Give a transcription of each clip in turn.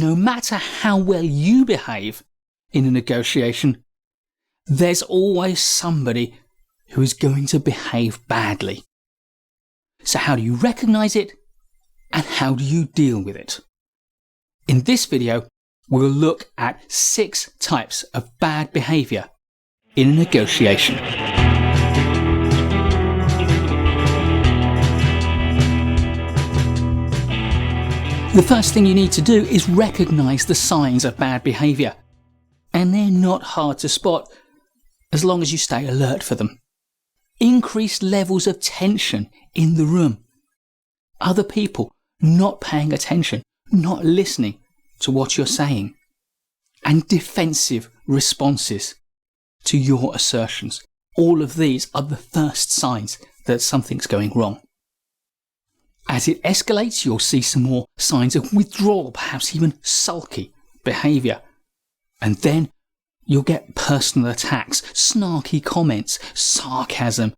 no matter how well you behave in a negotiation, there's always somebody who is going to behave badly. So how do you recognize it, and how do you deal with it? In this video, we'll look at 6 types of bad behavior in a negotiation. The first thing you need to do is recognize the signs of bad behavior. And they're not hard to spot as long as you stay alert for them. Increased levels of tension in the room. Other people not paying attention, not listening to what you're saying. And defensive responses to your assertions. All of these are the first signs that something's going wrong. As it escalates, you'll see some more signs of withdrawal, perhaps even sulky behavior. And then you'll get personal attacks, snarky comments, sarcasm,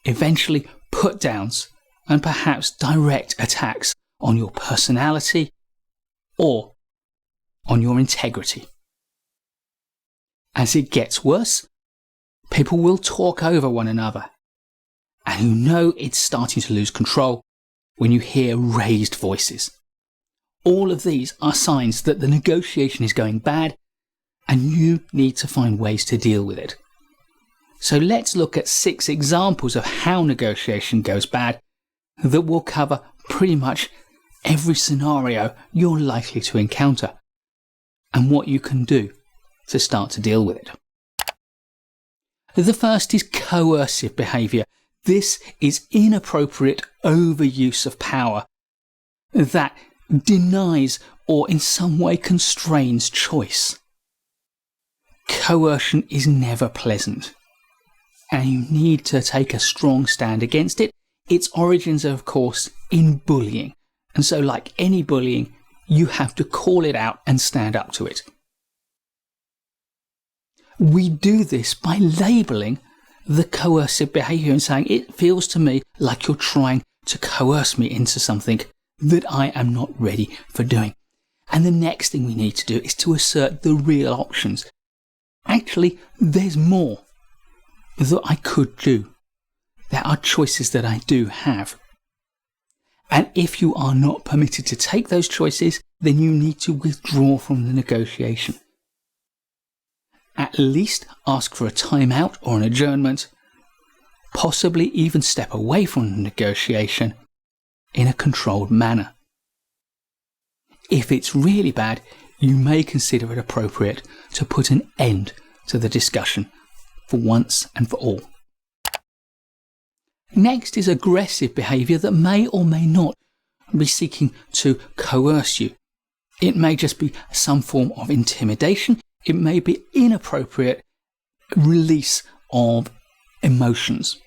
eventually put-downs, and perhaps direct attacks on your personality or on your integrity. As it gets worse, people will talk over one another, and you know it's starting to lose control when you hear raised voices. All of these are signs that the negotiation is going bad and you need to find ways to deal with it. So let's look at 6 examples of how negotiation goes bad that will cover pretty much every scenario you're likely to encounter and what you can do to start to deal with it. The first is coercive behavior. This is inappropriate overuse of power that denies or in some way constrains choice. Coercion is never pleasant, and you need to take a strong stand against it. Its origins are, of course, in bullying, and so like any bullying, you have to call it out and stand up to it. We do this by labelling the coercive behaviour and saying, it feels to me like you're trying to coerce me into something that I am not ready for doing. And the next thing we need to do is to assert the real options. Actually, there's more that I could do. There are choices that I do have. And if you are not permitted to take those choices, then you need to withdraw from the negotiation. At least ask for a timeout or an adjournment, possibly even step away from the negotiation in a controlled manner. If it's really bad, you may consider it appropriate to put an end to the discussion for once and for all. Next is aggressive behaviour that may or may not be seeking to coerce you. It may just be some form of intimidation. It may be inappropriate release of emotions.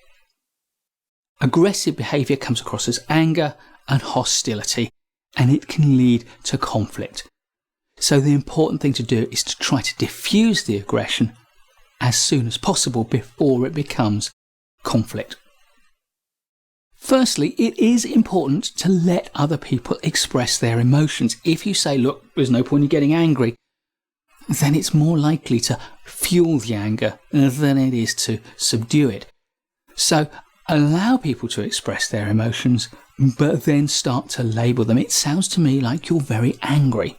Aggressive behaviour comes across as anger and hostility, and it can lead to conflict. So the important thing to do is to try to diffuse the aggression as soon as possible before it becomes conflict. Firstly, it is important to let other people express their emotions. If you say, look, there's no point in getting angry, then it's more likely to fuel the anger than it is to subdue it. So allow people to express their emotions, but then start to label them. It sounds to me like you're very angry.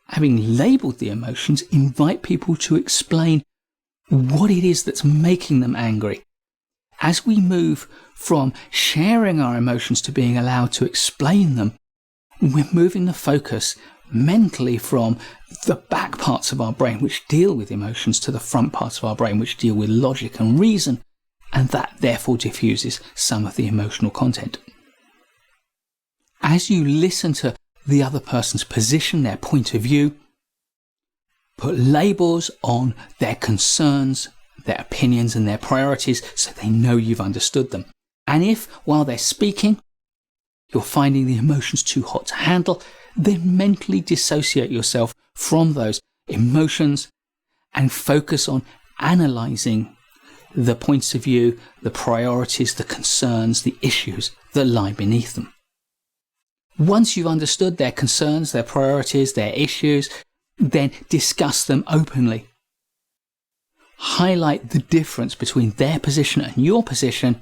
Having labelled the emotions, invite people to explain what it is that's making them angry. As we move from sharing our emotions to being allowed to explain them, we're moving the focus mentally from the back parts of our brain which deal with emotions to the front parts of our brain which deal with logic and reason, and that therefore diffuses some of the emotional content. As you listen to the other person's position, their point of view, put labels on their concerns, their opinions and their priorities so they know you've understood them. And if, while they're speaking, you're finding the emotions too hot to handle, then mentally dissociate yourself from those emotions and focus on analysing the points of view, the priorities, the concerns, the issues that lie beneath them. Once you've understood their concerns, their priorities, their issues, then discuss them openly. Highlight the difference between their position and your position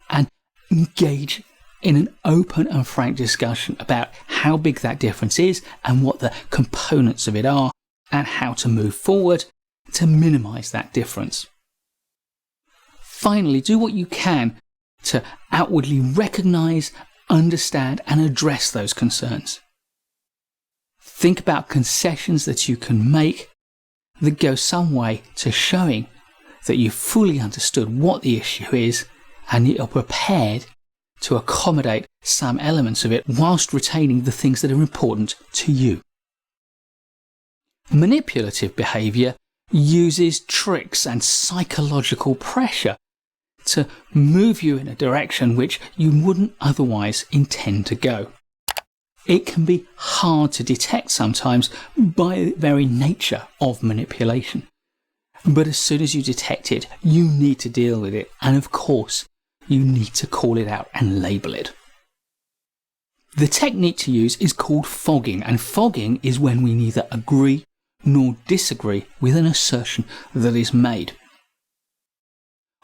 and engage in an open and frank discussion about how big that difference is and what the components of it are and how to move forward to minimize that difference. Finally, do what you can to outwardly recognize, understand, and address those concerns. Think about concessions that you can make that go some way to showing that you've fully understood what the issue is and you're prepared to accommodate some elements of it whilst retaining the things that are important to you. Manipulative behavior uses tricks and psychological pressure to move you in a direction which you wouldn't otherwise intend to go. It can be hard to detect sometimes by the very nature of manipulation. But as soon as you detect it, you need to deal with it, and of course, you need to call it out and label it. The technique to use is called fogging, and fogging is when we neither agree nor disagree with an assertion that is made.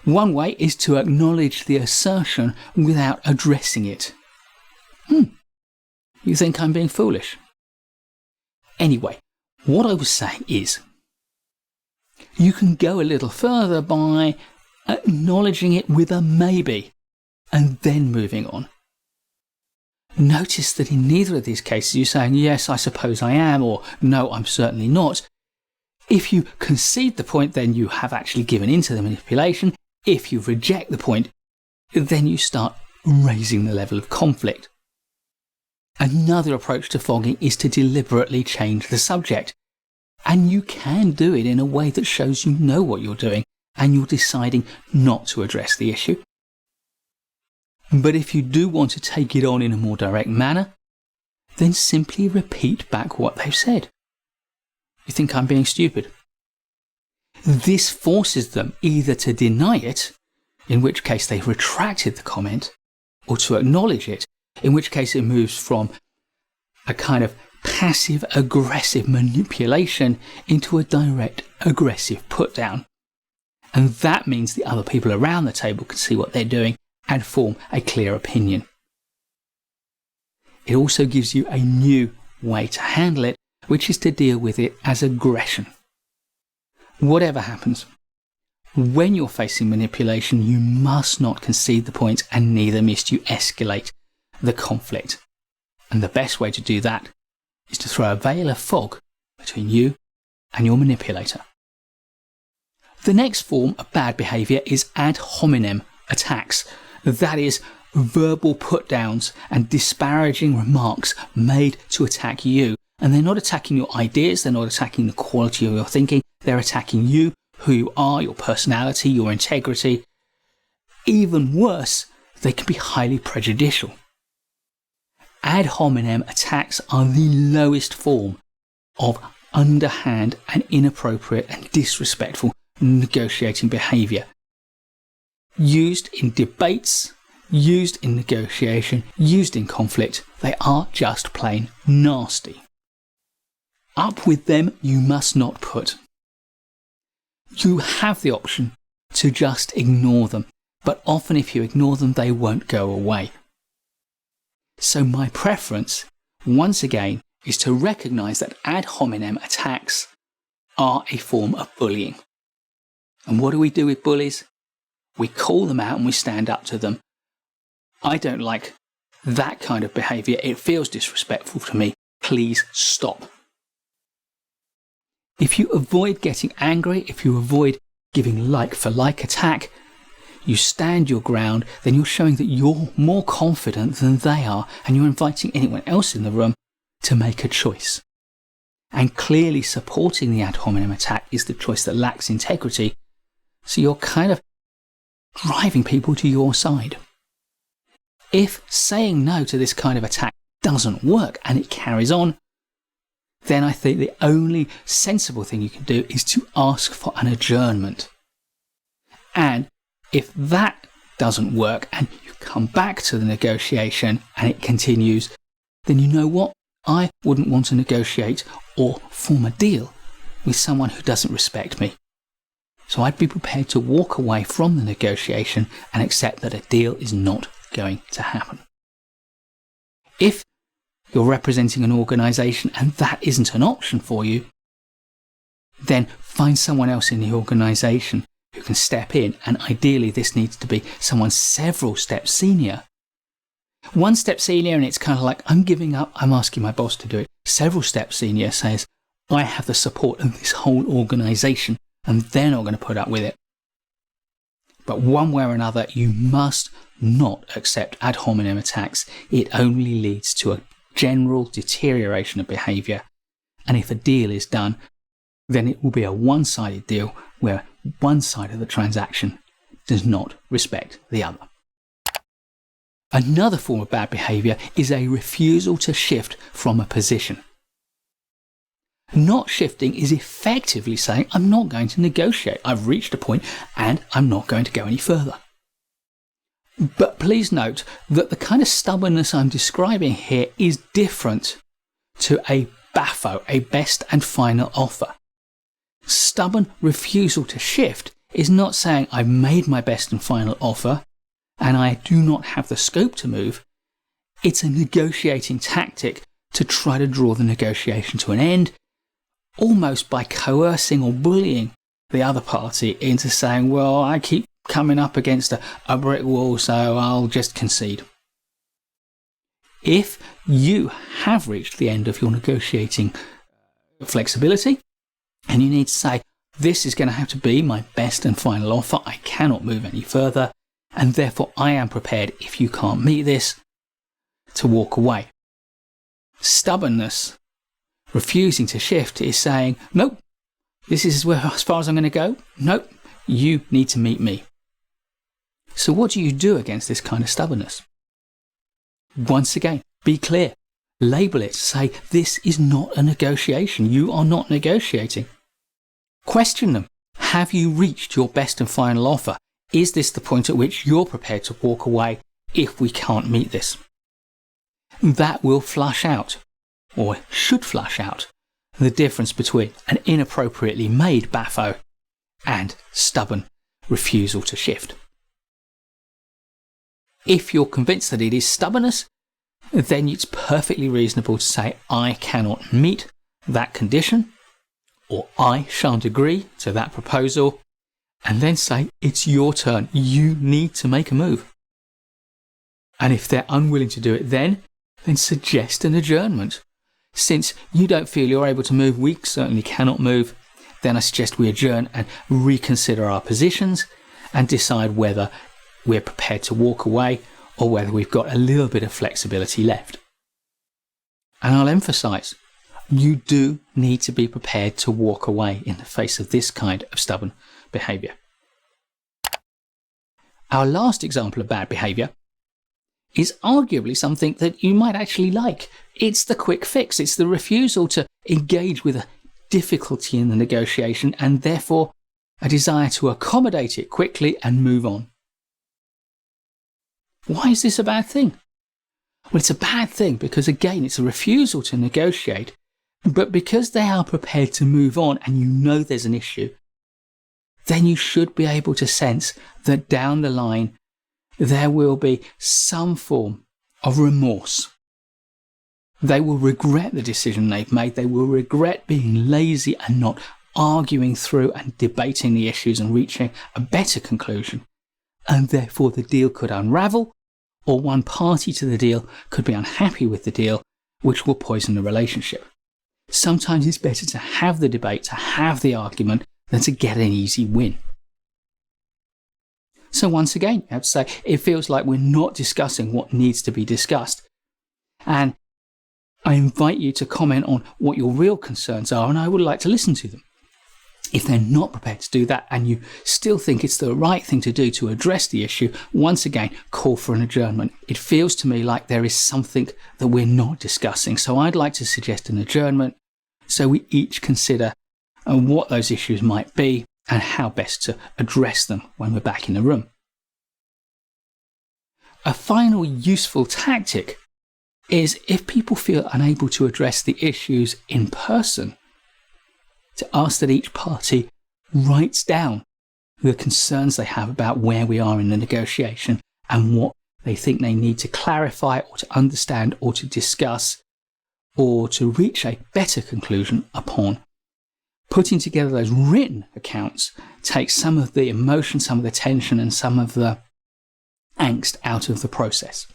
One way is to acknowledge the assertion without addressing it. You think I'm being foolish? Anyway, what I was saying is, you can go a little further by acknowledging it with a maybe and then moving on. Notice that in neither of these cases you're saying, yes, I suppose I am, or no, I'm certainly not. If you concede the point, then you have actually given in to the manipulation. If you reject the point, then you start raising the level of conflict. Another approach to fogging is to deliberately change the subject. And you can do it in a way that shows you know what you're doing and you're deciding not to address the issue. But if you do want to take it on in a more direct manner, then simply repeat back what they've said. You think I'm being stupid? This forces them either to deny it, in which case they've retracted the comment, or to acknowledge it, in which case it moves from a kind of passive-aggressive manipulation into a direct aggressive put-down. And that means the other people around the table can see what they're doing and form a clear opinion. It also gives you a new way to handle it, which is to deal with it as aggression. Whatever happens, when you're facing manipulation, you must not concede the point and neither must you escalate the conflict. And the best way to do that is to throw a veil of fog between you and your manipulator. The next form of bad behaviour is ad hominem attacks. That is, verbal put-downs and disparaging remarks made to attack you. And they're not attacking your ideas, they're not attacking the quality of your thinking, they're attacking you, who you are, your personality, your integrity. Even worse, they can be highly prejudicial. Ad hominem attacks are the lowest form of underhand and inappropriate and disrespectful negotiating behaviour. Used in debates, used in negotiation, used in conflict, they are just plain nasty. Up with them you must not put. You have the option to just ignore them, but often if you ignore them they won't go away. So my preference, once again, is to recognise that ad hominem attacks are a form of bullying. And what do we do with bullies? We call them out and we stand up to them. I don't like that kind of behaviour. It feels disrespectful to me. Please stop. If you avoid getting angry, if you avoid giving like-for-like attack, you stand your ground, then you're showing that you're more confident than they are, and you're inviting anyone else in the room to make a choice. And clearly supporting the ad hominem attack is the choice that lacks integrity, so you're kind of driving people to your side. If saying no to this kind of attack doesn't work and it carries on, then I think the only sensible thing you can do is to ask for an adjournment. And if that doesn't work and you come back to the negotiation and it continues, then you know what? I wouldn't want to negotiate or form a deal with someone who doesn't respect me. So I'd be prepared to walk away from the negotiation and accept that a deal is not going to happen. If you're representing an organisation and that isn't an option for you, then find someone else in the organisation who can step in, and ideally this needs to be someone several steps senior. One step senior and it's kind of like, I'm giving up, I'm asking my boss to do it. Several steps senior says, I have the support of this whole organisation and they're not going to put up with it. But one way or another, you must not accept ad hominem attacks. It only leads to a general deterioration of behaviour. And if a deal is done, then it will be a one-sided deal where one side of the transaction does not respect the other. Another form of bad behaviour is a refusal to shift from a position. Not shifting is effectively saying, I'm not going to negotiate. I've reached a point and I'm not going to go any further. But please note that the kind of stubbornness I'm describing here is different to a BAFO, a best and final offer. Stubborn refusal to shift is not saying I've made my best and final offer and I do not have the scope to move. It's a negotiating tactic to try to draw the negotiation to an end, almost by coercing or bullying the other party into saying, well, I keep coming up against a brick wall, so I'll just concede. If you have reached the end of your negotiating flexibility and you need to say, this is going to have to be my best and final offer, I cannot move any further, and therefore I am prepared, if you can't meet this, to walk away. Stubbornness, refusing to shift, is saying, nope, this is as far as I'm going to go. Nope, you need to meet me. So what do you do against this kind of stubbornness? Once again, be clear. Label it. Say, this is not a negotiation. You are not negotiating. Question them. Have you reached your best and final offer? Is this the point at which you're prepared to walk away if we can't meet this? That will flush out, or should flush out, the difference between an inappropriately made BAFO and stubborn refusal to shift. If you're convinced that it is stubbornness, then it's perfectly reasonable to say, I cannot meet that condition, or I shan't agree to that proposal, and then say, it's your turn. You need to make a move. And if they're unwilling to do it then suggest an adjournment. Since you don't feel you're able to move, we certainly cannot move, then I suggest we adjourn and reconsider our positions and decide whether we're prepared to walk away or whether we've got a little bit of flexibility left. And I'll emphasise, you do need to be prepared to walk away in the face of this kind of stubborn behaviour. Our last example of bad behaviour is arguably something that you might actually like. It's the quick fix. It's the refusal to engage with a difficulty in the negotiation and therefore a desire to accommodate it quickly and move on. Why is this a bad thing? Well, it's a bad thing because, again, it's a refusal to negotiate, but because they are prepared to move on and you know there's an issue, then you should be able to sense that down the line there will be some form of remorse. They will regret the decision they've made. They will regret being lazy and not arguing through and debating the issues and reaching a better conclusion. And therefore the deal could unravel, or one party to the deal could be unhappy with the deal, which will poison the relationship. Sometimes it's better to have the debate, to have the argument, than to get an easy win. So once again, you have to say, it feels like we're not discussing what needs to be discussed. And I invite you to comment on what your real concerns are, and I would like to listen to them. If they're not prepared to do that and you still think it's the right thing to do to address the issue, once again, call for an adjournment. It feels to me like there is something that we're not discussing. So I'd like to suggest an adjournment so we each consider what those issues might be and how best to address them when we're back in the room. A final useful tactic is if people feel unable to address the issues in person, to ask that each party writes down the concerns they have about where we are in the negotiation and what they think they need to clarify or to understand or to discuss or to reach a better conclusion upon. Putting together those written accounts takes some of the emotion, some of the tension and some of the angst out of the process.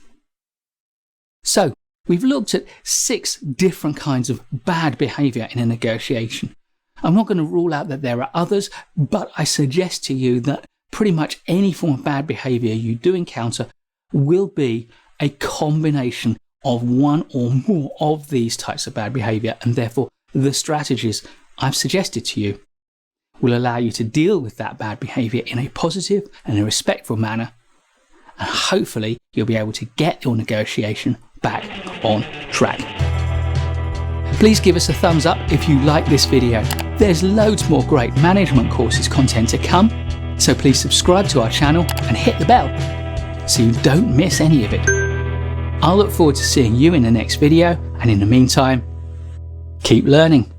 So, we've looked at 6 different kinds of bad behaviour in a negotiation. I'm not going to rule out that there are others, but I suggest to you that pretty much any form of bad behaviour you do encounter will be a combination of one or more of these types of bad behaviour, and therefore the strategies I've suggested to you will allow you to deal with that bad behaviour in a positive and a respectful manner, and hopefully you'll be able to get your negotiation back on track. Please give us a thumbs up if you like this video. There's loads more great management courses content to come, so please subscribe to our channel and hit the bell so you don't miss any of it. I'll look forward to seeing you in the next video, and in the meantime, keep learning.